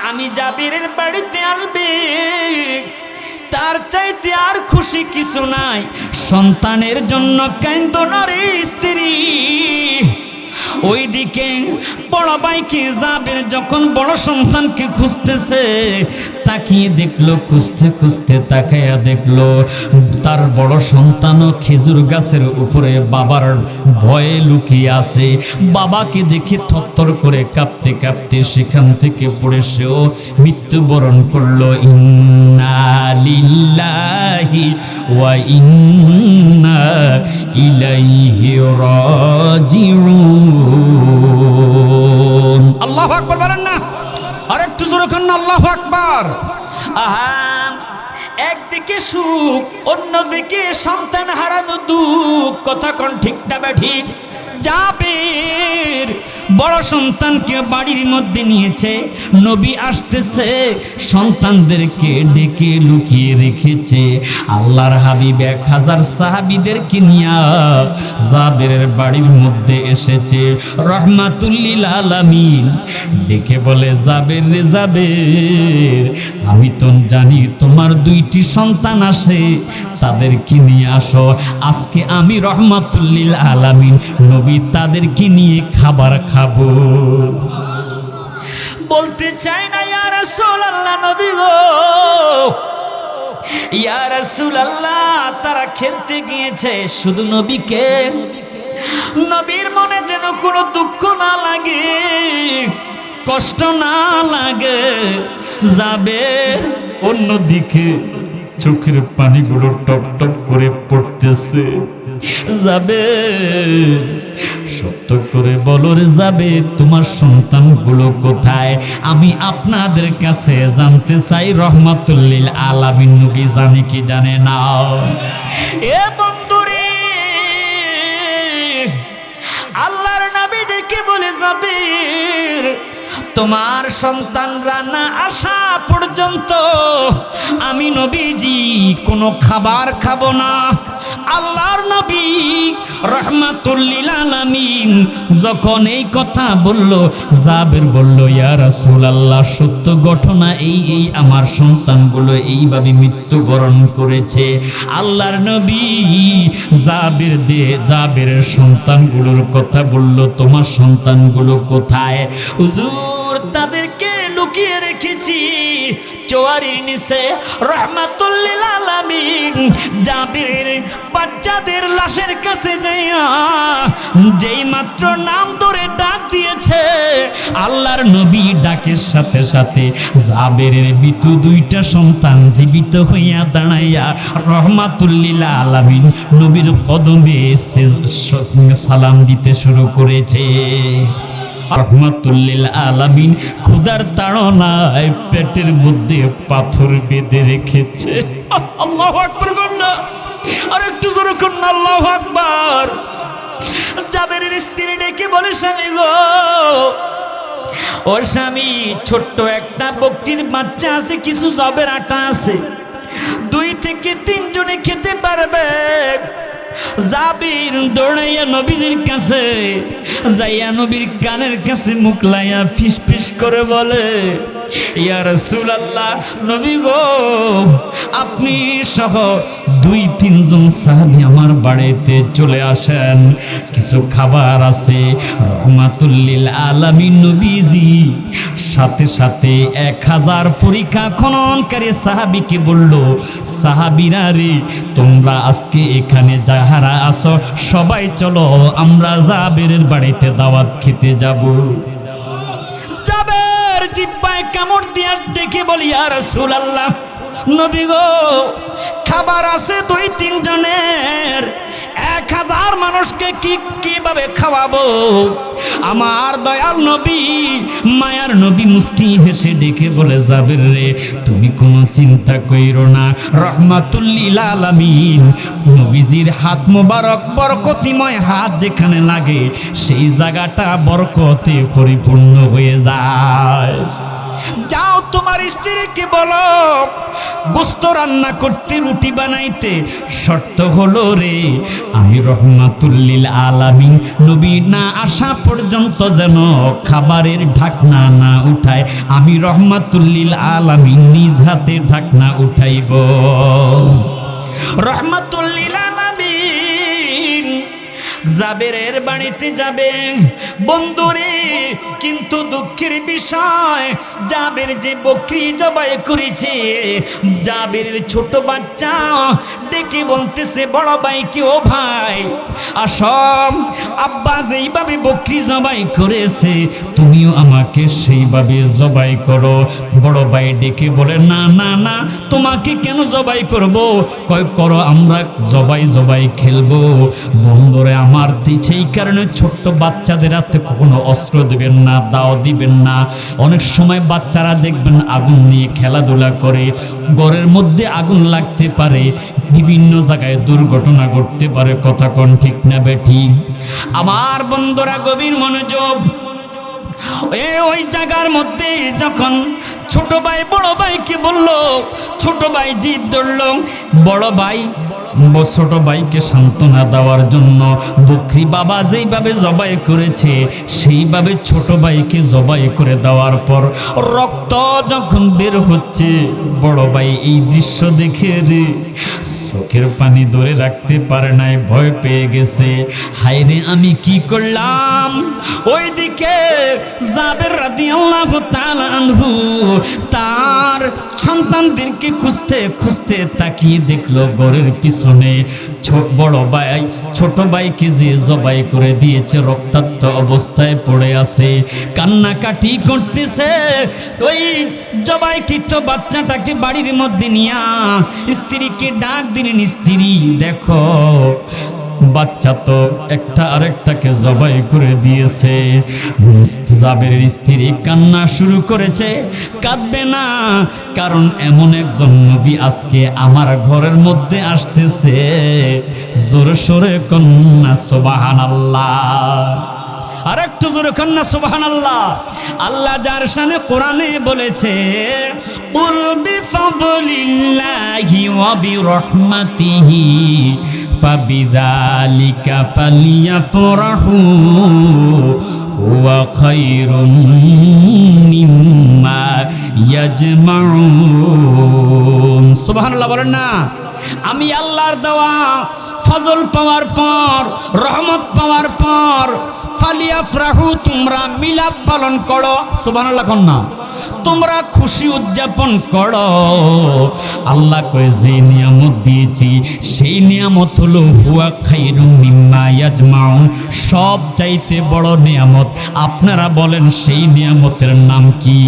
আমি জাবিরের বাড়িতে আসবে, তার চাইতে আর খুশি কিছু নাই। সন্তানের জন্য কাঁদো না রে স্ত্রী। ওইদিকে বড় ভাইকে জাবের যখন বড় সন্তানকে খুঁজতেছে, তাকিয়ে দেখলো, খুঁজতে খুঁজতে তাকাইয়া দেখলো তার বড় সন্তানও খেজুর গাছের উপরে বাবার ভয়ে লুকিয়ে আছে। বাবাকে দেখে থরথর করে কাঁপতে কাঁপতে সেখান থেকে পড়ে সেও মৃত্যুবরণ করলো। ইন্না লিল্লাহি ওয়া ইন্না ইলাইহি রাজিউন। আল্লাহু আকবার বলেন না, আর একটু জোরে করেন না, আল্লাহু আকবার। আহা, একদিকে সুখ, অন্যদিকে সন্তান হারানো দুঃখ। কথা কোন ঠিক না ঠিক? জাবের বড় সন্তানকে বাড়ির মধ্যে নিয়েছে, নবী আসতেছে, সন্তানদেরকে ডেকে লুকিয়ে রেখেছে। আল্লাহর হাবিব 1000 সাহাবীদেরকে নিয়ে জাবেরের বাড়ির মধ্যে এসেছে। রহমাতুল লিল আলামিন ডেকে বলে, জাবের রে জাবের, আমি তো জানি তোমার 2টি সন্তান আসে, তাদেরকে নিয়ে আসো। আজকে আমি রহমাতুল লিল আলামিন নবী তাদেরকে নিয়ে খাবার খাবো। বলতে চাই না ইয়া রাসূলুল্লাহ, নবী গো, ইয়া রাসূলুল্লাহ, তারা খেলতে গিয়েছে। শুধু নবীকে, নবীর মনে যেন কোনো দুঃখ না লাগে, কষ্ট না লাগে। যাবে অন্যদিকে চোখের পানিগুলো টপ টপ করে পড়তেছে। যাবে, সত্য করে বলো রে যাবে, তোমার সন্তানগুলো কোথায়? আমি আপনাদের কাছে জানতে চাই। রহমাতুল লিল আলামিন নবী জানে কি জানে না? এ বন্ধুরে, আল্লাহর নবী ডেকে বলে, যাবে তোমার সন্তানরা না আসা পর্যন্ত আমি নবীজি কোনো খাবার খাবো না। আল্লাহর নবী রহমাতুল লিল আলামিন যখন এই কথা বলল, জাবের বলল, ইয়া রাসূলুল্লাহ, সত্য ঘটনা এই আমার সন্তানগুলো এইভাবে মৃত্যুবরণ করেছে। আল্লাহর নবী জাবেরের সন্তানগুলোর কথা বলল, তোমার সন্তানগুলো কোথায়? হুজুর, তাদেরকে লুকিয়ে রেখেছি চোয়ারির নিচে। রহমাতুল লিল আলামিন জাবিরের বাচ্চাদের লাশের কাছে যাইয়া যেই মাত্র নাম ধরে ডাক দিয়েছে, আল্লাহর নবী ডাকের সাথে সাথে জাবিরের মৃত 2টা সন্তান জীবিত হইয়া দাঁড়াইয়া রহমাতুল লিল আলামিন নবীর কদমে সালাম দিতে শুরু করেছে। রহমাতুল লিল আলামিন ক্ষুধার তাড়নায় পেটের মধ্যে পাথর বেঁধে রেখেছে। আল্লাহু আকবার বলনা, আর একটু জোরে করুন, আল্লাহু আকবার। জাবেরের স্ত্রী ডেকে বলে, স্বামী গো, ও স্বামী, ছোট্ট একটা বকটির বাচ্চা আছে, কিছু জবের আটা আছে, 2 থেকে 3 জনে খেতে পারবে। জাবির দৌড়াইয়া নবীজির কাছে যাইয়া নবীর কানের কাছে মুখ লাইয়া ফিস ফিস করে বলে, ইয়া রাসূলুল্লাহ, নবী গো, আপনি সহ 2-3 জন সাহাবী আমার বাড়িতে চলে আসেন, কিছু খাবার আছে। রহমাতুল লিল আলামিন নবীজি সাথে সাথে 1000 পরীক্ষা খননকারী সাহাবীকে বলল, সাহাবীরা রে, তোমরা আজকে এখানে যাহারা আসো সবাই চলো, আমরা জাবেরের বাড়িতে দাওয়াত খেতে যাব। জাবের জিহ্বায় কামড় দিয়া দেখে বলি, ইয়া রাসূলুল্লাহ, নবী গো, খাবার আছে 2-3 জনের, 1000 মানুষকে কিভাবে খাওয়াবো? আমার দয়াল নবী, মায়ার নবী মুস্কি হেসে ডেকে বলে, জাবের রে, তুমি কোনো চিন্তা কইরো না। রহমাতুল লিল আলামিন নবীজির হাত মোবারক, বরকতিময় হাত যেখানে লাগে সেই জায়গাটা বরকতে পরিপূর্ণ হয়ে যায়। যাও তোমার স্ত্রীকে বলো গোস্ত রান্না করতে, রুটি বানাইতে। শর্ত হলো রে আমি রহমাতুল লিল আলামিন নবী না আসা পর্যন্ত যেন খাবারের ঢাকনা না উঠায়। আমি রহমাতুল লিল আলামিন নিজ হাতে ঢাকনা উঠাইব। রহমাতুল লিল আলামিন জাবেরের বাড়িতে যাবে বন্ধুরে, কিন্তু দুঃখের বিষয় জাবের যে বকরি জবাই করেছে, জাবেরের ছোট বাচ্চা ডেকে বলতেছে বড় ভাইকে, ও ভাই আসম, আব্বা যেইভাবে বকরি জবাই করেছে তুমিও আমাকে সেইভাবে জবাই করো। বড় ভাই ডেকে বলে না না না, তোমাকে কেন জবাই করব? কয় করো, আমরা জবাই খেলবো। বন্ধুরে আমার সেই কারণে ছোট্ট বাচ্চাদের হাতে কখনো অস্ত্র দিবেন না, দাও দিবেন না। অনেক সময় বাচ্চারা দেখবেন আগুন নিয়ে খেলাধুলা করে, ঘরের মধ্যে আগুন লাগতে পারে, বিভিন্ন জায়গায় দুর্ঘটনা ঘটতে পারে। কথা কোন ঠিক না বেঠিক? আমার বন্ধুরা গভীর মনোযোগ। ওই জায়গার মধ্যে যখন ছোট ভাই বড় ভাইকে বলল, ছোট ভাই জিদ ধরল, বড় ভাই ছোট ভাইকে সান্ত্বনা দেওয়ার জন্য বকরি বাবা যেইভাবে জবাই করেছে সেইভাবে ছোট ভাইকে জবাই করে দেওয়ার পর রক্ত যখন বের হচ্ছে, বড় ভাই এই দৃশ্য দেখে রে চোখের পানি ধরে রাখতে পারে নাই, ভয় পেয়ে গেছে। হায় রে আমি কি করলাম? ওইদিকে জাবের রাদিয়াল্লাহু তাআলা আনহু তার সন্তানদেরকে খুঁজতে খুঁজতে তাকিয়ে দেখলো ঘরের পিছনে বড় ভাই ছোট ভাইকে যে জবাই করে দিয়েছে রক্তাক্ত অবস্থায় পড়ে আছে, কান্নাকাটি করতেছে। ওই জবাইকৃত বাচ্চাটাকে বাড়ির মধ্যে নিয়া স্ত্রীকে ডাক দিলেন, স্ত্রী দেখো বাচ্চা তো একটা আরেকটাকে জবাই করে দিয়েছে। জাবেরের স্ত্রী কান্না শুরু করেছে। কাঁদবে না, কারণ এমন একজন নবী আজকে আমার ঘরের মধ্যে আসতেছে। জোরে সোরে কন্যা সুবহানাল্লাহ, আর একটু জোরে কন্যা সুবহানাল্লাহ। আল্লাহ যার শানে কোরআনে বলেছে, কুল বিফাযলিল্লাহি ওয়া বিরহমাতিহি ফাবিযালিকা ফালিয়াফরাহু হুয়া খায়রুম মিম্মা ইয়াজমাউন। সুবহানাল্লাহ বলেন না? আমি আল্লাহর দেওয়া ফজল পাওয়ার পর, রহমত পাওয়ার পর ফালিয়াফরাহু, তোমরা মিলাদ পালন করো। সুবহানাল্লাহ কন্যা, তোমরা খুশি উদযাপন করো। আল্লাহ কয় যে নিয়ামত দিয়েছি সেই নিয়ামত হলো হুয়া খায়রুম মিম্মা ইয়াজমাউন, সব চাইতে বড় নিয়ামত। আপনারা বলেন সেই নিয়ামতের নাম কি?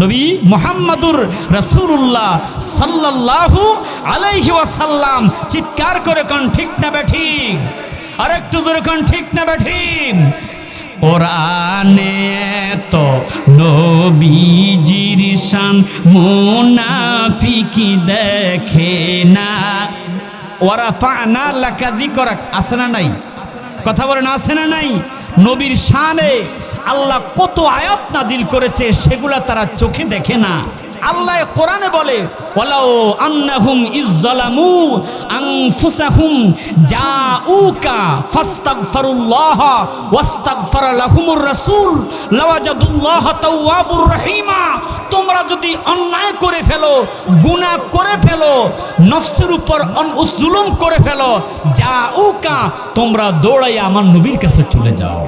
নবী মুহাম্মাদুর রাসূলুল্লাহ সাল্লাল্লাহু আলাইহি ওয়াসাল্লাম। চিৎকার করে কোন ঠিক না বেঠিক? আর একটু জোরে কোন ঠিক না বেঠিক? কোরআনে তো নবীজির শান মুনাফিকি দেখে না। ওয়ারাফা'না লাকা যিকরাক, আছে না নাই? কথা বলেন আছে না নাই? নবীর শানে আল্লাহ কত আয়াত নাজিল করেছে সেগুলা তারা চোখে দেখে না। আল্লাহ কোরআনে বলে, ওয়ালাউ আন্নাহুম ইজ্জালামু আনফুসাহুম জাউকা ফাস্তাগফিরুল্লাহ ওয়াস্তাগফারা লাহুমুর রাসূল লাওয়াজাদুল্লাহ তাওয়াবুর রহিমা। তোমরা যদি অন্যায় করে ফেলো, গুনাহ করে ফেলো, নফসের উপর জুলুম করে ফেলো, জাউকা, তোমরা দৌড়াইয়া আমার নবীর কাছে চলে যাও।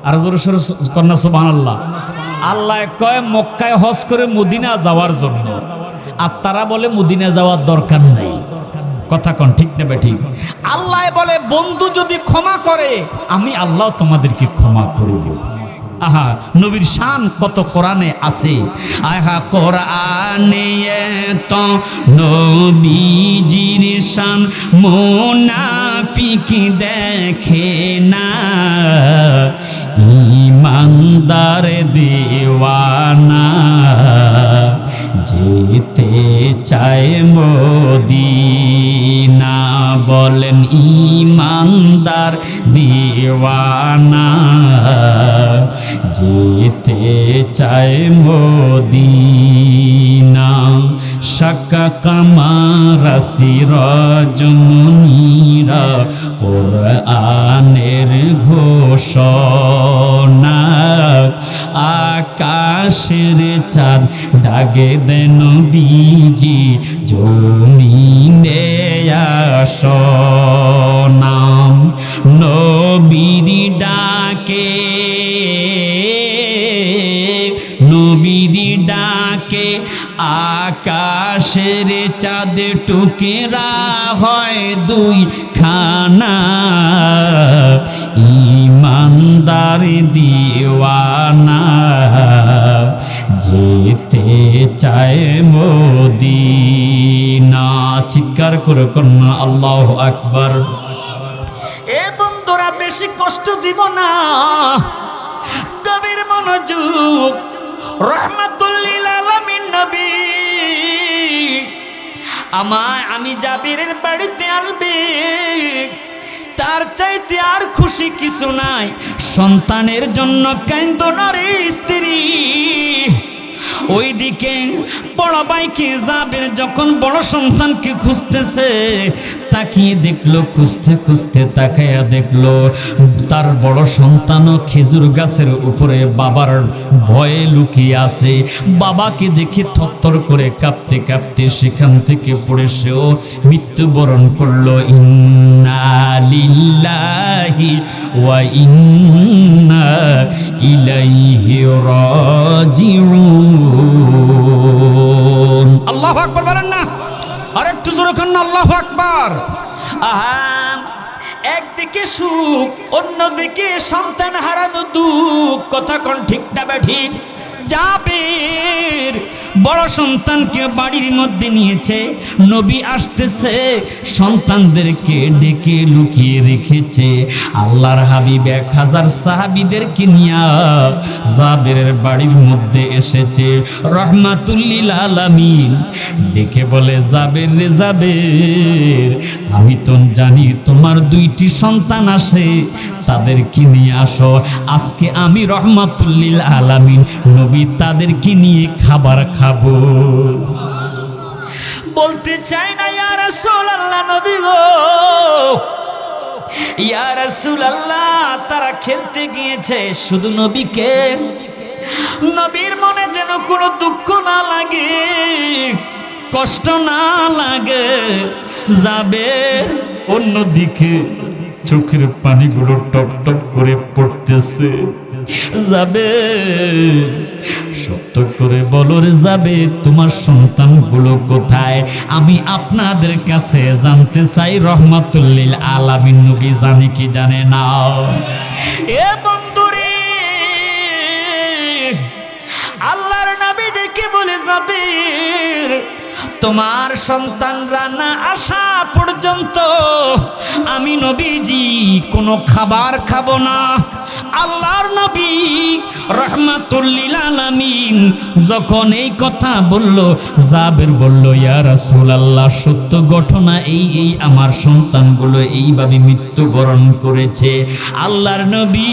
আর জোরে সোরে কন্যা সুবহানাল্লাহ। আল্লাহ কয় মক্কায় হজ করে মদিনা যাওয়ার জন্য, আর তারা বলে মদিনা যাওয়ার দরকার নাই। কথা কোন ঠিক না বেঠিক? আল্লাহ বলে বন্ধু যদি ক্ষমা করে আমি আল্লাহ তোমাদেরকে ক্ষমা করে দেব। আহা, নবীর শান কত কোরআনে আছে। আহা, কোরআনে তো নবীজির শান মুনাফিক দেখে না, ইমানদার দেওয়ানা যেতে চায় মদিনা। বলেন ইমানদার দিওয়ানা যেতে চায় মদিনা শাকা কামারা সিরাজ মুনিরা কোরআনের ঘোষণা আকাশের চাঁদ ডাকে দেন বিজি জমিনে আসনাম নবীর ডাকে নবীর ডাকে আকাশের চাঁদ টুকেরা হয় দুই খানা ইমানদার দিওয়ানা যেতে চায় মদিনা চিৎকার করে কন্যা আল্লাহু আকবার। এ বন্ধুরা বেশি কষ্ট দিব না, গভীর মনোযোগ। রহমাতুল লিল আলামিন নবী আমি জাবিরের বাড়িতে আসবে, তার চাইতে আর খুশি কিছু নাই। সন্তানের জন্য কান্দনা রে স্ত্রী। ওইদিকে বড় ভাইকে জাবের যখন বড় সন্তানকে খুঁজতেছে, তাকিয়ে দেখলো, খুঁজতে খুঁজতে তাকায়া দেখলো তার বড় সন্তানও খেজুর গাছের উপরে বাবার ভয়ে লুকিয়ে আছে। বাবাকে দেখে থরথর করে কাঁপতে কাঁপতে সেখান থেকে পড়ে সেও মৃত্যুবরণ করলো। ইন্না লিল্লাহি ওয়া ইন্না ইলাইহি রাজিউন। আল্লাহু আকবার বলেন না, আর একটু জোরে করেন আল্লাহু আকবার। আহা, একদিকে সুখ, অন্যদিকে সন্তান হারানো দুঃখ। কথা কোন ঠিক না ঠিক? জাবের বড় সন্তানকে বাড়ির মধ্যে নিয়েছে, নবী আসতেছে, সন্তানদেরকে ডেকে লুকিয়ে রেখেছে। আল্লাহর হাবিব 1000 সাহাবীদেরকে নিয়ে জাবেরের বাড়ির মধ্যে এসেছে। রহমাতুল লিল আলামিন ডেকে বলে, জাবের রে জাবের, আমি তো জানি তোমার 2টি সন্তান আসে, তাদেরকে নিয়ে আসো। আজকে আমি রহমাতুল লিল আলামিন নবী তাদেরকে নিয়ে খাবার খাবো। বলতে চাই না ইয়া রাসূলুল্লাহ, নবী গো ইয়া রাসূলুল্লাহ, তারা খেলতে গিয়েছে। শুধু নবীকে, নবীর মনে যেন কোনো দুঃখ না লাগে, কষ্ট না লাগে। যাবে অন্যদিকে চোখের পানিগুলো টপ টপ করে পড়তেছে। যাবে সত্য করে বলো রে যাবে, তোমার সন্তানগুলো কোথায়? আমি আপনাদের কাছে জানতে চাই। রহমাতুল লিল আলামিন নবী জানে কি জানে না? এ বন্ধুরে, আল্লাহর নবী ডেকে বলে, যাবে তোমার সন্তানরা না আসা পর্যন্ত আমি নবীজি কোনো খাবার খাবো না। আল্লাহর নবী রহমাতুল লিল আলামিন যখন এই কথা বলল, জাবের বলল, ইয়া রাসূলুল্লাহ, সত্য ঘটনা এই আমার সন্তানগুলো এইভাবে মৃত্যুবরণ করেছে। আল্লাহর নবী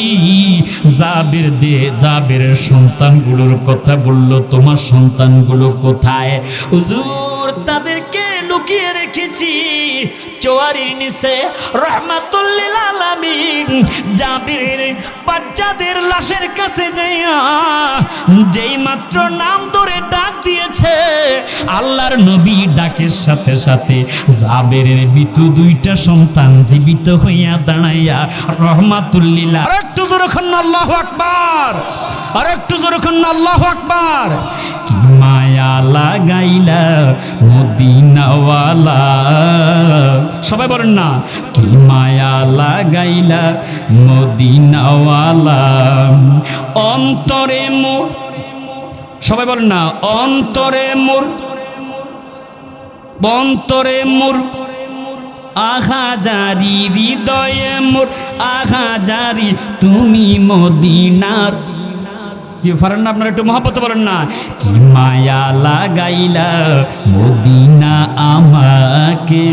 জাবেরের সন্তানগুলোর কথা বলল, তোমার সন্তানগুলো কোথায়? হুজুর, তাদেরকে লুকিয়ে রেখেছি চোয়ারির নিচে। রহমাতুল লিল আলামিন জাবিরের বাচ্চাদের লাশের কাছে যাইয়া যেই মাত্র নাম ধরে ডাক দিয়েছে, আল্লাহর নবী ডাকের সাথে সাথে জাবেরের মৃত্যু 2টা সন্তান জীবিত হইয়া দাঁড়াইয়া রহমাতুল লিল। আর একটু জোরে খান আল্লাহু আকবার, আর একটু জোরে খান আল্লাহু আকবার। কি মায়া লাগাইলা মদিনাওয়ালা, সবাই বলেন না, কি মায়া লাগাইলা মদিনাওয়ালা, অন্তরে মোর, সবাই বলেন না, অন্তরে মোর, অন্তরে মোর আহা জারি, হৃদয়ে মোর আহা জারি, তুমি মদিনার কি পারেন না আপনারা একটু মহব্বতে বলেন না, কি মায়া লাগাইলা মদিনা আমাকে,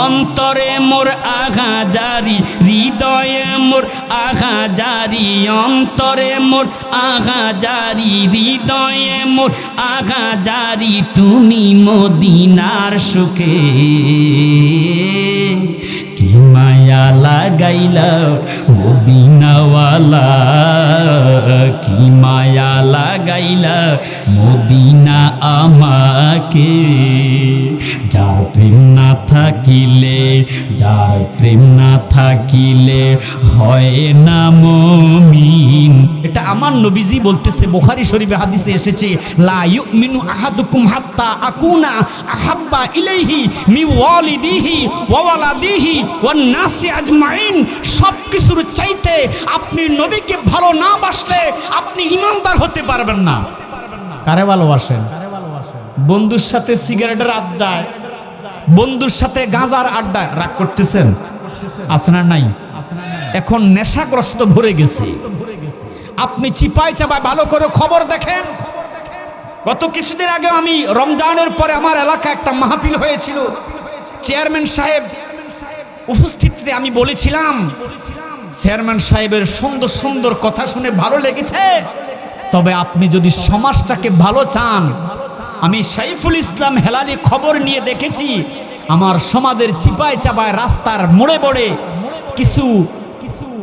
অন্তরে মোর আঘা জারি, হৃদয়ে মোর আঘা জারি, অন্তরে মোর আঘা জারি, হৃদয়ে মোর আঘা জারি, তুমি মদিনার সুখে কি মায়া লাগাইলা মদিনাওয়ালা, কি মায়া লাগাইলা মদিনা আমাকে, যার প্রেম না থাকিলে, যার প্রেম না থাকিলে হয় না মুমিন। এটা আমার নবীজি বলতেছে, বুখারী শরীফে হাদিসে এসেছে, লা ইউমিনু আহাদুকুম হাত্তা আকুনা আহাব্বা ইলাইহি মি ওয়ালিদিহি ওয়া ওয়ালাদিহি ওয়ান নাসি আজমাইন। সব কিছুর চাইতে আপনি নবীকে ভালো না বাসলে আপনি ঈমানদার হতে পারবেন না। কারে ভালোবাসেন? বন্ধুর সাথে সিগারেটের আড্ডায়, বন্ধুর সাথে গাঁজার আড্ডায় রাগ করতেছেন? আছে না নাই? এখন নেশাগ্রস্ত ভরে গেছে। আপনি চিপায় চাপায় ভালো করে খবর দেখেন। গত কিছুদিন আগে আমি রমজানের পরে আমার এলাকায় একটা মাহফিল হয়েছিল, চেয়ারম্যান সাহেব উপস্থিতিতে আমি বলেছিলাম, চেয়ারম্যান সাহেবের সুন্দর সুন্দর কথা শুনে ভালো লেগেছে, তবে আপনি যদি সমাজটাকে ভালো চান, আমি সাইফুল ইসলাম হেলালি খবর নিয়ে দেখেছি আমার সমাজের চিপায় চাপায় রাস্তার মোড়ে মোড়ে কিছু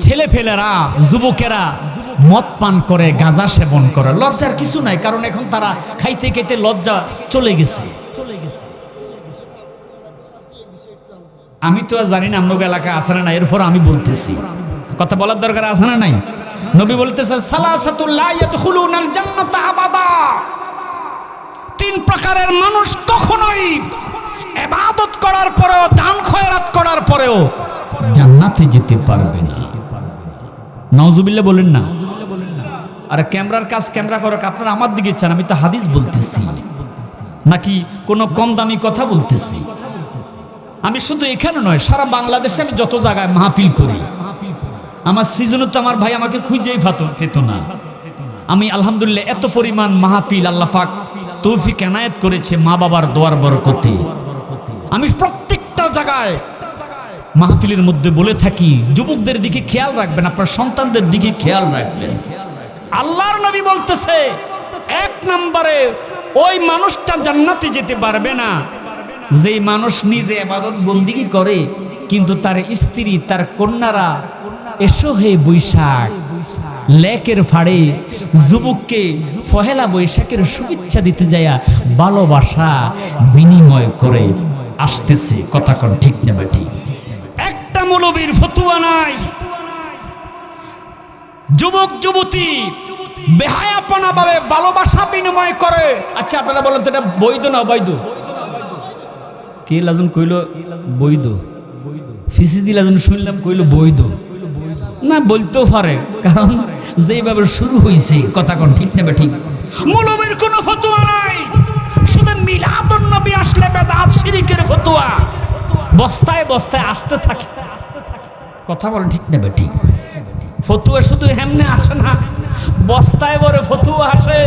ছেলেফেলেরা, যুবকেরা মদ পান করে, গাঁজা সেবন করে। লজ্জার কিছু নাই, কারণ এখন তারা খাইতে খাইতে লজ্জা চলে গেছে। আমি তো আর জানি না আপনার এলাকায় আছে না নাই, এরপর আমি বলতেছি, কথা বলার দরকার আছে না নাই? নবী বলতেছে, সালাসাতুল লা ইয়াদখুলুনাল জান্নাতা আবাদা, তিন প্রকারের মানুষ কখনোই ইবাদত করার পরেও, দান খয়রাত করার পরেও জান্নাতে যেতে পারবে না। নাউজুবিল্লাহ বলেন না। আরে ক্যামেরার কাজ ক্যামেরা করো, আপনারা আমার দিকে চান, আমি তো হাদিস বলতেছি নাকি কোনো কম দামি কথা বলতেছি? আমি শুধু এখানে নয়, সারা বাংলাদেশে আমি যত জায়গায় মাহফিল করি, আমার সিজনত তো আমার ভাই আমাকে খুঁজেই পেত না। আমি আলহামদুলিল্লাহ এত পরিমাণ মাহফিল আল্লাহ পাক তৌফিক এনায়েত করেছে মা বাবার দোয়ার বরকতে। আমি প্রত্যেকটা জায়গায় মাহফিলের মধ্যে বলে থাকি, যুবকদের দিকে খেয়াল রাখবেন, আপনার সন্তানদের দিকে খেয়াল রাখবেন। আল্লাহর নবী বলতেছে, এক নম্বরে ওই মানুষটা জান্নাতে যেতে পারবে না যেই মানুষ নিজে ইবাদত বন্দেগী করে, কিন্তু তার স্ত্রী, তার কন্যারা এসো হে বৈশাখ লেকের ফাড়ে যুবককে পহেলা বৈশাখের শুভেচ্ছা দিতে যায় ভালোবাসা বিনিময় করে আসতেছে। কথা কোন ঠিক না ঠিক? একটা মৌলবীর ফতুয়া নাই, যুবক যুবতী বেহায়াপনা ভাবে ভালোবাসা বিনিময় করে। আচ্ছা আপনারা বলেন তো এটা বৈধ না অবৈধ? কে লাজন কইল বৈধ, ফিসিদি লাজন শুনলাম কইল বৈধ। না বলতেও পারে, কারণ যেভাবে শুরু হয়েছে, কথা কোন ঠিক না ঠিক? মৌলবীর কোনো ফতুয়া নাই, শুধু মিলাদুন নবী আসলে বেদাত শিরকের ফতুয়া বস্তায় বস্তায় আসতে থাকে। কথা বলেন ঠিক না ঠিক? ফতুয়া শুধু হেমনে আসে না, বস্তায় বড় ফতুয়া আসে।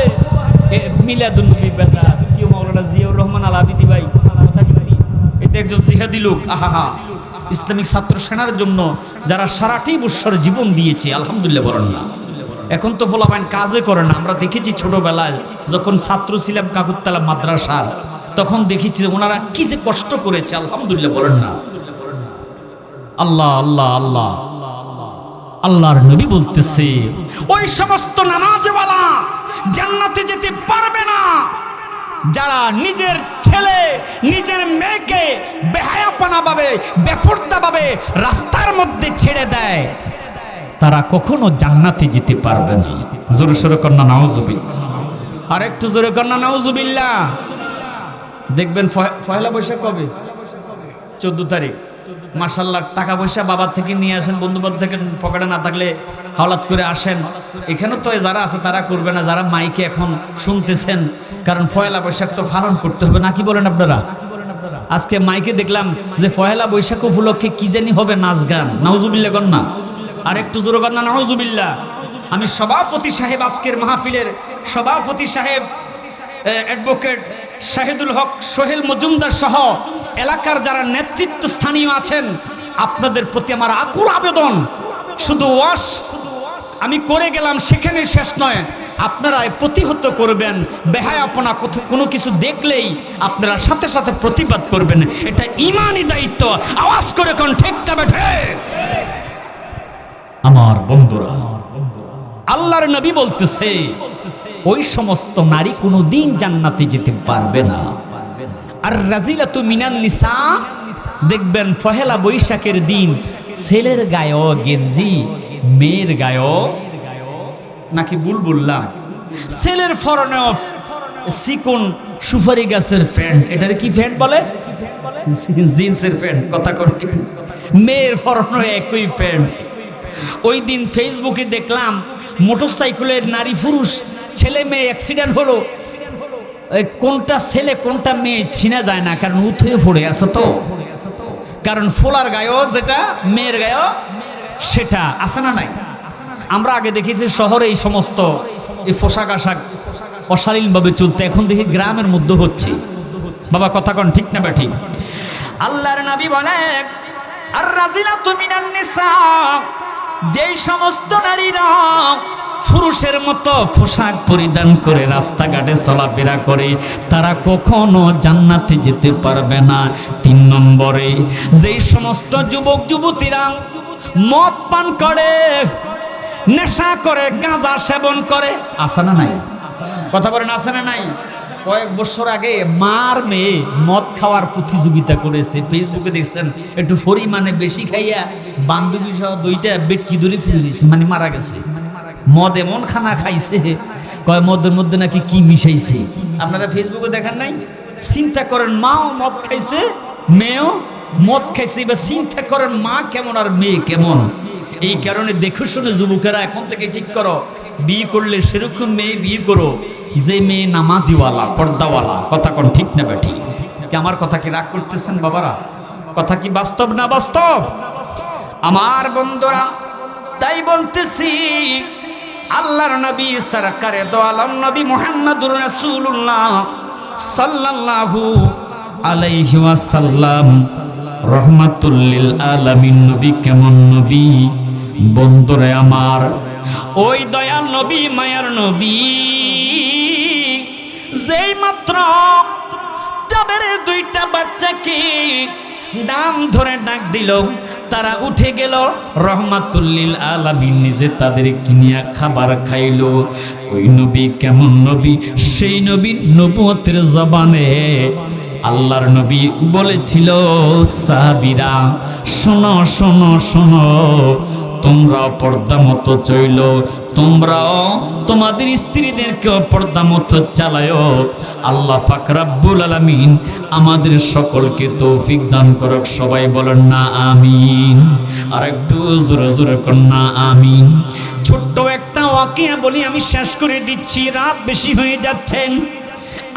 মিলাদুন নবী বেদাত, কি মাওলানা জিয়াউর রহমান আল আবিদি ভাই, এটা একজন জিহাদি লোক, আহা ইসলামিক ছাত্র সেনার জন্য যারা সারাটি বৎসর জীবন দিয়েছে, আলহামদুলিল্লাহ বলেন না। এখন তো ফলাফাইন কাজে করে না। আমরা দেখেছি ছোটবেলায় যখন ছাত্র ছিলাম কাকুরতলা মাদ্রাসার, তখন দেখেছি ওনারা কি যে কষ্ট করেছে, আলহামদুলিল্লাহ বলেন না। আল্লাহ আল্লাহ আল্লাহ, আল্লাহর নবী বলতেছে, ওই সমস্ত নামাজওয়ালা জান্নাতে যেতে পারবে না যারা নিজের ছেলে নিজের মেয়েকে বেহায়াপনা ভাবে, বেপরদা ভাবে রাস্তার মধ্যে ছেড়ে দেয়, তারা কখনো জান্নাতে যেতে পারবে না। জোরে সোরে কন্যা নাউজুবিল্লাহ, আর একটু জোরে কন্যা নাউজুবিল্লাহ। দেখবেন পয়লা বৈশাখ কবে? 14 তারিখ। মাশাআল্লাহ, টাকা পয়সা বাবার থেকে নিয়ে আসেন, বন্ধুবান্ধব থেকে পকেটে না থাকলে হাওলাত করে আসেন। এখানে তো যারা আছে তারা করবে না, যারা মাইকে এখন শুনতেছেন, কারণ পয়লা বৈশাখ তো পালন করতে হবে, নাকি বলেন আপনারা? আজকে মাইকে দেখলাম যে পয়লা বৈশাখ উপলক্ষে কি জানি হবে নাচ গান। নাউজুবিল্লাহ কন্যা, আর একটু জোরে কন্যা নাউজুবিল্লাহ। আমি সভাপতি সাহেব, আজকের মাহফিলের সভাপতি সাহেব অ্যাডভোকেট শাহিদুল হক সোহেল মজুমদার সহ এলাকার যারা নেতৃত্ব স্থানীয় আছেন, আপনাদের প্রতি আমার আকুল আবেদন, শুধু ওয়াশ আমি করে গেলাম সেখানে শেষ নয়, আপনারা প্রতিহত করবেন। বেহায়াপনা কোনো কিছু দেখলেই আপনারা সাথে সাথে প্রতিবাদ করবেন, এটা ইমানি দায়িত্ব। আওয়াজ করে কোন ঠিক না বেঠে? আমার বন্ধুরা, আল্লাহর নবী বলতেছে ওই সমস্ত নারী কোনোদিন জান্নাতে যেতে পারবে না। আর রাজিলাতু মিনান নিসা, দেখবেন পহেলা বৈশাখের দিন ছেলের গায়েও গেঞ্জি, মেয়ের গায়েও নাকি বুলবুল্লাম, ছেলের ফরনেও চিকন সুপারি গাছের প্যান্ট, এটার কি প্যান্ট বলে? জিন্সের প্যান্ট। কথা করতে মেয়ের ফরনেও একই প্যান্ট। ওই দিন ফেসবুকে দেখলাম মোটরসাইকেলের নারী পুরুষ ছেলে মেয়ে অ্যাক্সিডেন্ট হলো, কোনটা ছেলে কোনটা মেয়ে চিনা যায় না, কারণ উঠে পড়ে আছে তো, কারণ ফোলার গায়েও যেটা মেয়ের গায়েও সেটা আছে না নাই। আমরা আগে দেখেছি শহরে এই সমস্ত এই পোশাক আশাক অশালীনভাবে চলতে, এখন দেখি গ্রামের মধ্যে হচ্ছে। বাবা কথা কন ঠিক না বেঠিক? আল্লাহর নবী বলে আর রাজিলাতু মিনান নিসা, যেই সমস্ত নারীরা পুরুষের মতো পোশাক পরিধান করে রাস্তাঘাটে চলাফেরা করে, তারা কখনো জান্নাতে যেতে পারবে না। 3 নম্বরে, যেই সমস্ত যুবক যুবতীরা মদ পান করে, নেশা করে, গাঁজা সেবন করে, আছে না নাই? কথা বলেন আছে না নাই? কয়েক বছর আগে মার মেয়ে মদ খাওয়ার প্রতিযোগিতা করেছে, ফেসবুকে দেখছেন, একটু পরিমাণে বেশি খাইয়া বান্ধবী সহ 2টা বেটকি ধরে ফিরে গেছে, মানে মারা গেছে। মদ এমন খানা খাইছে, কয় মদের মধ্যে নাকি কি মিশাইছে। আপনারা ফেসবুকে দেখেন নাই? চিন্তা করেন, মাও মদ খাইছে, মেয়েও মদ খাইছে, এবার চিন্তা করেন মা কেমন আর মেয়ে কেমন। এই কারণে দেখে শুনে যুবকেরা এখন থেকে ঠিক করো, বিয়ে করলে সেরকম মেয়ে বিয়ে করো যে মেয়ে নামাজিওয়ালা, পর্দাওয়ালা। কথা কোন ঠিক না বেঠি? কি আমার কথা কি রাগ করতেছেন বাবারা? কথা কি বাস্তব না বাস্তব? আমার বন্ধুরা, তাই বলতেছি আল্লাহর নবী সরকারে দো আলম নবী মুহাম্মদুর রাসূলুল্লাহ সাল্লাল্লাহু আলাইহি ওয়াসাল্লাম রহমাতুল লিল আলামিন নবী কেমন নবী? বন্ধুরে আমার, ওই দয়াল নবী, মায়ার নবী, যেই মাত্র জাবেরের 2টা বাচ্চাকে নাম ধরে ডাক দিল, তারা উঠে গেল, রহমাতুল লিল আলামিন নিজে তাদের কিনিয়া খাবার খাইলো। ওই নবী কেমন নবী? সেই নবী নবুয়তের জবানে আল্লাহর নবী বলেছিল, সাহাবীরা শোনো শোনো শোনো, তোমরা পর্দা মতো চইল, তোমরাও তোমাদের স্ত্রীদেরকে পর্দা মতো চালায়ো। আল্লাহ পাক রব্বুল আলামিন আমাদের সকলকে তৌফিক দান করুক। সবাই বলেন না আমিন। আর একটু জোরে জোরে করুন না আমিন। ছোট্ট একটা ওয়াকিয়া বলি, আমি শেষ করে দিচ্ছি, রাত বেশি হয়ে যাচ্ছে।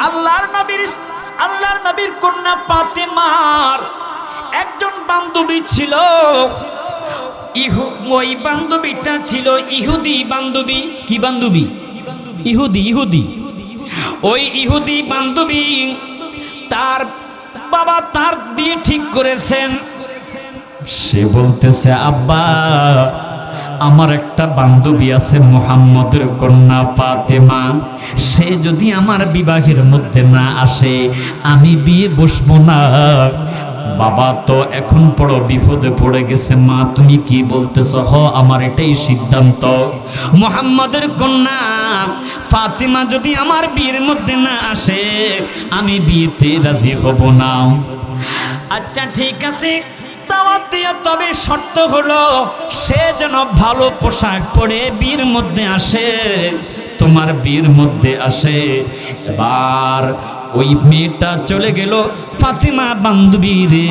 আল্লাহর নবীর কন্যা ফাতেমার একজন বান্ধবী ছিল, ওই বান্ধবীটা ছিল ইহুদি বান্ধবী। কি বান্ধবী? ইহুদি। ওই ইহুদি বান্ধবী, তার বাবা তার বিয়ে ঠিক করেছেন। সে বলতেছে, আব্বা আমার একটা বান্ধবী আছে মুহাম্মদের কন্যা ফাতেমা, সে যদি আমার বিবাহের মধ্যে না আসে আমি বিয়ে বসবো না। বাবা তো এখন বড় বিপদে পড়ে গেছে। মা তুমি কি বলতেছ? আমার এটাই সিদ্ধান্ত, মুহাম্মদের কন্যা ফাতেমা যদি আমার বিয়ের মধ্যে না আসে আমি বিয়েতে রাজি হব না। আচ্ছা ঠিক আছে, দাওয়াত দিও, তবে শর্ত হলো সে যেন ভালো পোশাক পরে বিয়ের মধ্যে আসে, তোমার বিয়ের মধ্যে আসে। এবার ওই মেয়েটা চলে গেল, ফাতেমা বান্ধবী রে,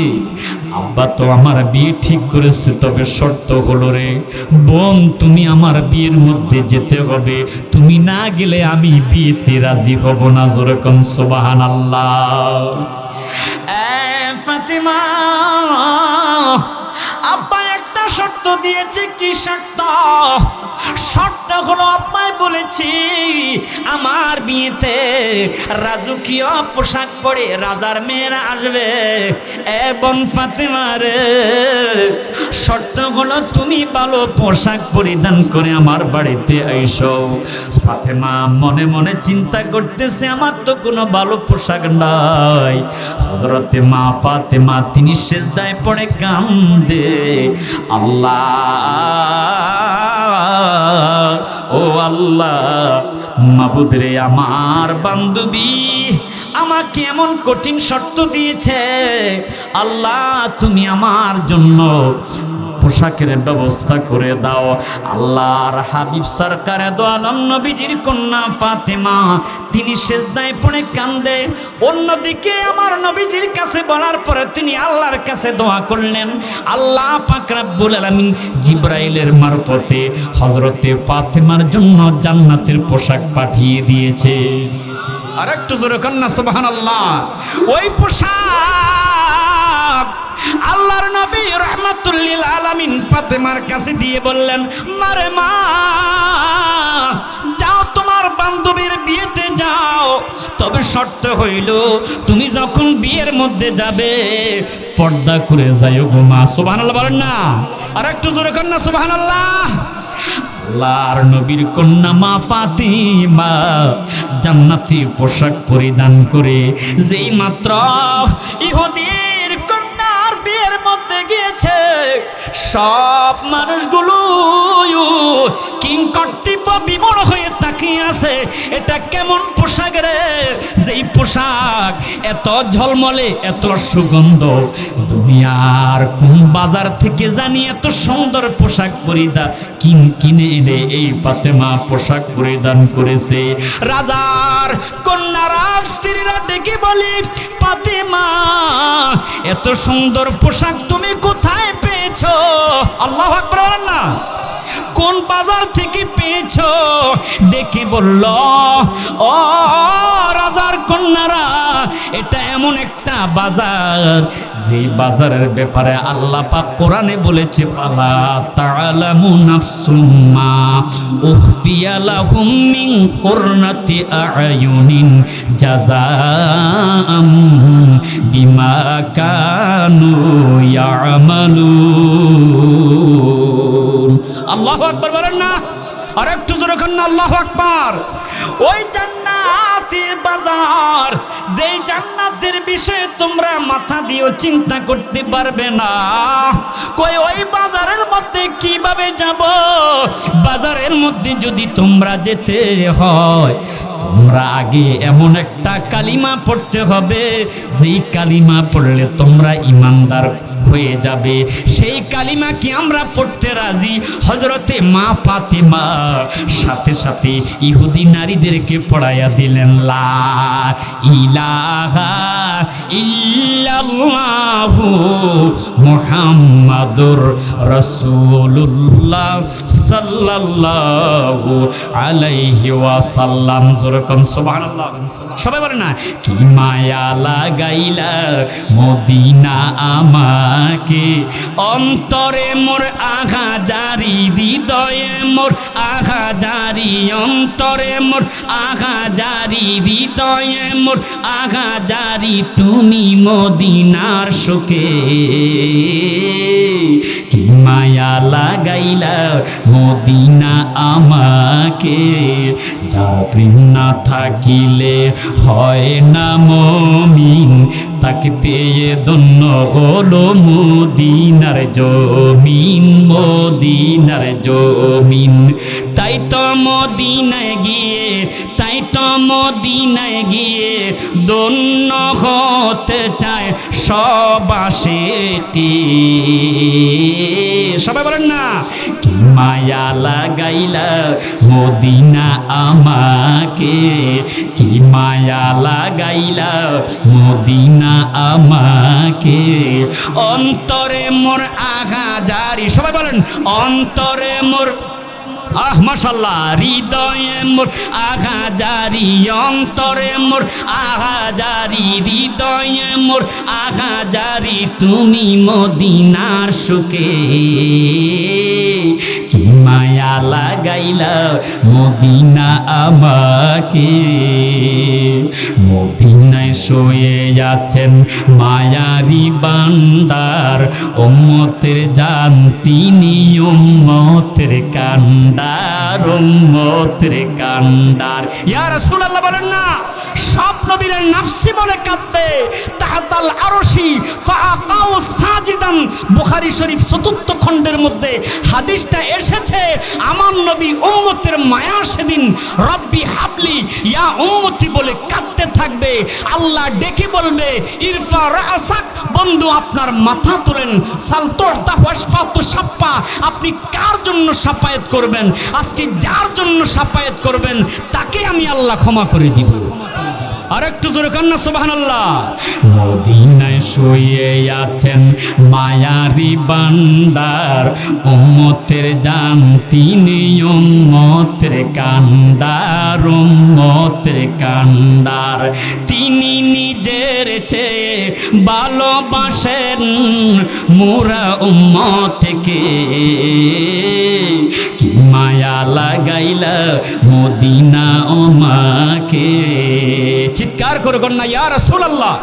আব্বা তো আমার বিয়ে ঠিক করেছে, তবে শর্ত হলো রে বোন, তুমি আমার বিয়ের মধ্যে যেতে হবে, তুমি না গেলে আমি বিয়েতে রাজি হব না। যেরকম সুবহানাল্লাহ। ফাতেমা, আব্বা একটা শর্ত দিয়েছে। কি শর্ত? শর্ত হলো আপনায় বলেছি আমার বিয়েতে রাজকীয় পোশাক পরে রাজার মেয়েরা আসবে এবং ফাতেমার শর্ত হলো তুমি ভালো পোশাক পরিধান করে আমার বাড়িতে আইসো। ফাতেমা মনে মনে চিন্তা করতেছে আমার তো কোনো ভালো পোশাক নাই। হযরতে মা ফাতেমা তিনি সিজদায় পড়ে কান্দে, আল্লাহ ও আল্লাহ, মাবুদ রে আমার বান্ধবী আমাকে এমন কঠিন শর্ত দিয়েছে, আল্লাহ তুমি আমার জন্য পোশাকের ব্যবস্থা করে দাও। আল্লাহর হাবিব সরকারে দো আলম নবীজির কন্যা ফাতেমা তিনি সিজদায় পড়ে কান্দে। অন্যদিকে আমার নবীজির কাছে বলার পরে তিনি আল্লাহর কাছে দোয়া করলেন। আল্লাহ পাক রব্বুল আলামিন জিবরাইলের মারফতে হযরতে ফাতেমার জন্য জান্নাতের পোশাক পাঠিয়ে দিয়েছে। আর একটু জোরে কন্যা সুবহানাল্লাহ। ওই পোশাক আল্লাহর নবী রাহমাতুল লিল আলামিন ফাতেমার কাছে দিয়ে বললেন, মারে মা যাও তোমার বান্ধবীর বিয়েতে যাও, তবে শর্ত হইল তুমি যখন বিয়ের মধ্যে যাবে পর্দা করে যাইও গো মা। সুবহানাল্লাহ বলেন না, আর একটু জোরে কন্যা সুবহানাল্লাহ। আল্লাহর নবীর কন্যা মা ফাতিমা জান্নাতি পোশাক পরিধান করে যেই মাত্র ইহুদির কন্যার বিয়ের মধ্যে গিয়েছে, সব মানুষগুলো কিংকর্তব্য বিমূঢ় হয়ে তাকিয়ে আছে। এটা কেমন পোশাক রে, যেই পোশাক এত ঝলমলে এত সুগন্ধ, দুনিয়ার কোন বাজার থেকে জানি এত সুন্দর পোশাক পরিধান কিনে এনে এই ফাতেমা পোশাক পরিধান করেছে। রাজার কন্যারা স্ত্রীরা ডেকে বলি, ফাতেমা এত সুন্দর পোশাক তুমি কোথায় পেয়েছো? আল্লাহু আকবার বলেন না, কোন বাজার থেকে পেয়েছো? দেখে বলল, ও রাজার কন্যারা এটা এমন একটা বাজার যে বাজারের ব্যাপারে আল্লাহ পাক কোরআনে বলেছে, ফালা তাআলামু নাফসুম মা উখফিয়া লাহুম মিন কুররাতি আ'য়ুনিন জাযাআম বিমা কানু ইয়ামালুন। আল্লাহু আকবার বলেন না, আর একটু জোরে করেন না আল্লাহু আকবার। ওই জান্নাতের বাজার, যেই জান্নাতের বিষয়ে তোমরা মাথা দিয়েও চিন্তা করতে পারবে না। কই ওই বাজারের মধ্যে কিভাবে যাব? বাজারের মধ্যে যদি তোমরা যেতে হয় তোমরা আগে এমন একটা কালিমা পড়তে হবে, যেই কালিমা পড়লে তোমরা ঈমানদার হয়ে যাবে। সেই কালিমা কি আমরা পড়তে রাজি? হযরতে মা ফাতেমা সাথে সাথে ইহুদি নারীদেরকে পড়াইয়া দিলেন, লা ইলাহা ইল্লাল্লাহু মুহাম্মাদুর রাসূলুল্লাহ সাল্লাল্লাহু আলাইহি ওয়াসাল্লাম। জোরকন সুবহানাল্লাহ। সবাই বলে না, কি মায়া লাগাইলা মদিনা আমাকে, অন্তরে মোর আঘা জারি, হৃদয়ে মোর আঘা জারি, অন্তরে মোর আঘা জারি, হৃদয়ে মোর আঘা জারি, তুমি মদিনার শোকে। কি মায়া লাগাইলা মদিনা আমাকে, যার প্রেম না থাকিলে হয় না মুমিন, তাকে পেয়ে ধন্য হলো মদিনার জমিন, মদিনার জমিন। তাই তো মদিনায় গিয়ে, তাই তো মদিনায় গিয়ে ধন্য হতে চায় সব আশিকি। সবাই বলেন না, কি মায়া লাগাইলা মদিনা আমাকে, কি মায়া লাগাইলা মদিনা আমাকে, অন্তরে মোর আঘা জারি। সবাই বলেন, অন্তরে মোর মাশাআল্লাহ, হৃদয়ে মোর আঘা জারি, অন্তরে মোর আঘা জারি, হৃদয়ে মোর আঘা জারি, তুমি মদিনার সুখে। কি মায়া লাগ লাগাইলা মদিনা আমাকে। মদিনায় শুয়ে আছেন মায়ারি বান্দার, উম্মতের জান তিনি উম্মতের কান্ডার, উম্মতের কান্ডার। ইয়া রাসূলুল্লাহ বলেন না, সব নবীরা নাফসি বলে কাঁদবে। তাহাতাল আরশি ফাআকাউ সাজিদান, বুখারী শরীফ ৪র্থ খণ্ডের মধ্যে হাদিসটা এসেছে। আমার নবী উম্মতের মায়া সেদিন রব্বি হাবলি ইয়া উম্মতি বলে কাঁদতে থাকবে। আল্লাহ ডেকে বলবে ইরফা রাসাক, বন্ধু আপনার মাথা তোলেন। সালতুতা ওয়াশফাতু সাপ্পা, আপনি কার জন্য সাফায়াত করবেন? আজকে যার জন্য সাফায়াত করবেন তাকে আমি আল্লাহ ক্ষমা করে দিব। আর একটু জোরে কান্না সুবহানাল্লাহ। মদিনায় শুয়ে আছেন মায়ারি বান্দার, উম্মতের জান তিনি উম্মতের কান্ডার, উম্মতের কান্ডার। তিনি নিজের চেয়ে ভালোবাসেন মুরা উম্মতকে, কি মায়া লাগাইলা মদিনা আমাকে। চিৎকার করে কন্যা ইয়া রাসূলুল্লাহ।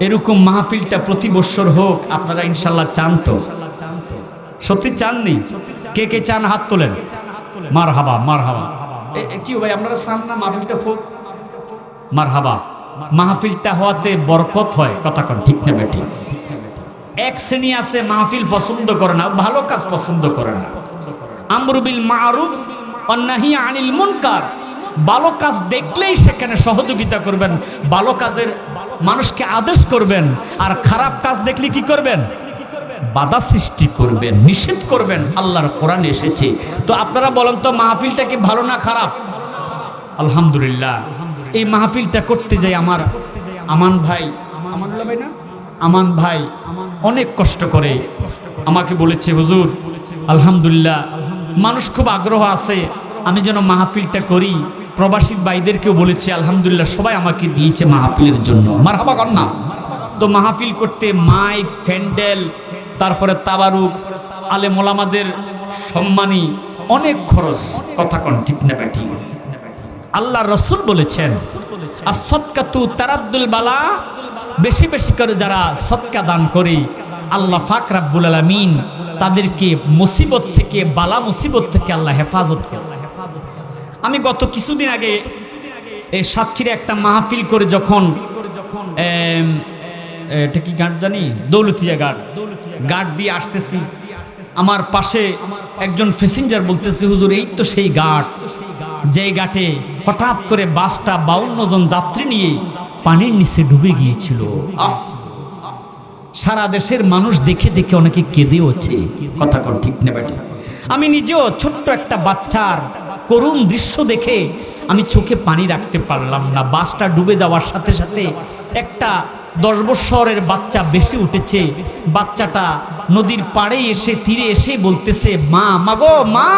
এরকম মাহফিলটা প্রতি বছর হোক, আপনারা ইনশাল্লাহ চান তো? সত্যি চাননি? কে কে চান হাত তোলেন। মারহাবা মারহাবা। কি ভাই আপনারা চান না মাহফিলটা হোক? মারহাবা। মাহফিলটা হওয়াতে বরকত হয়, কথা কন ঠিক না বেঠিক? এক শ্রেণী আছে মাহফিল পছন্দ করে না, ভালো কাজ পছন্দ করে না। আমরু বিল মারুফ ওয়ান নাহি আনিল মুনকার, ভালো কাজ দেখলেই সেখানে সহযোগিতা করবেন, ভালো কাজের মানুষকে আদেশ করবেন। আর খারাপ কাজ দেখলে কি করবেন? বাধা সৃষ্টি করবেন, নিষেধ করবেন। আল্লাহর কোরআন এসেছে। তো আপনারা বলেন তো মাহফিলটা কি ভালো না খারাপ? আলহামদুলিল্লাহ। এই মাহফিলটা করতে যাই আমার আমান ভাই, আমানুল্লাহ ভাই না, আমান ভাই অনেক কষ্ট করে আমাকে বলেছে হুজুর আলহামদুলিল্লাহ মানুষ খুব আগ্রহ আছে আমি যেন মাহফিলটা করি। প্রবাসী ভাইদেরকেও বলেছি আলহামদুলিল্লাহ, সবাই আমাকে দিয়েছে মাহফিলের জন্য। মারহাবা কর না। তো মাহফিল করতে মাইক, ফ্যান্ডেল, তারপরে তাবারুক, আলেম ওলামাদের সম্মানী, অনেক খরচ। কথা কন ঠিক না ঠিক? আল্লাহ রসুল বলেছেন আসসাদকাতু তারাদ্দুল বালা, বেশি বেশি করে যারা সদকা দান করে আল্লাহ পাক রব্বুল আলামিন তাদেরকে মুসিবত থেকে, বালা মুসিবত থেকে আল্লাহ হেফাজত করে। আমি গত কিছুদিন আগে এই সাতক্ষীরে একটা মাহফিল করে যখন এটা কি ঘাট জানি, দৌলতিয়া ঘাট দিয়ে আসতেছি, আমার পাশে একজন প্যাসেঞ্জার বলতেছে হুজুর এই তো সেই ঘাট, যে ঘাটে হঠাৎ করে বাসটা 52 জন যাত্রী নিয়ে পানির নিচে ডুবে গিয়েছিল। সারা দেশের মানুষ দেখে দেখে অনেকে কেঁদেওছে। কথা কর ঠিক না বেটা? আমি নিজেও ছোট্ট একটা বাচ্চার করুণ দৃশ্য দেখে আমি চোখে পানি রাখতে পারলাম না। বাসটা ডুবে যাওয়ার সাথে সাথে একটা 10 বছরের বাচ্চা বেশি উঠেছে। বাচ্চাটা নদীর পাড়ে এসে, তীরে এসে বলতেছে মা, মাগো মা।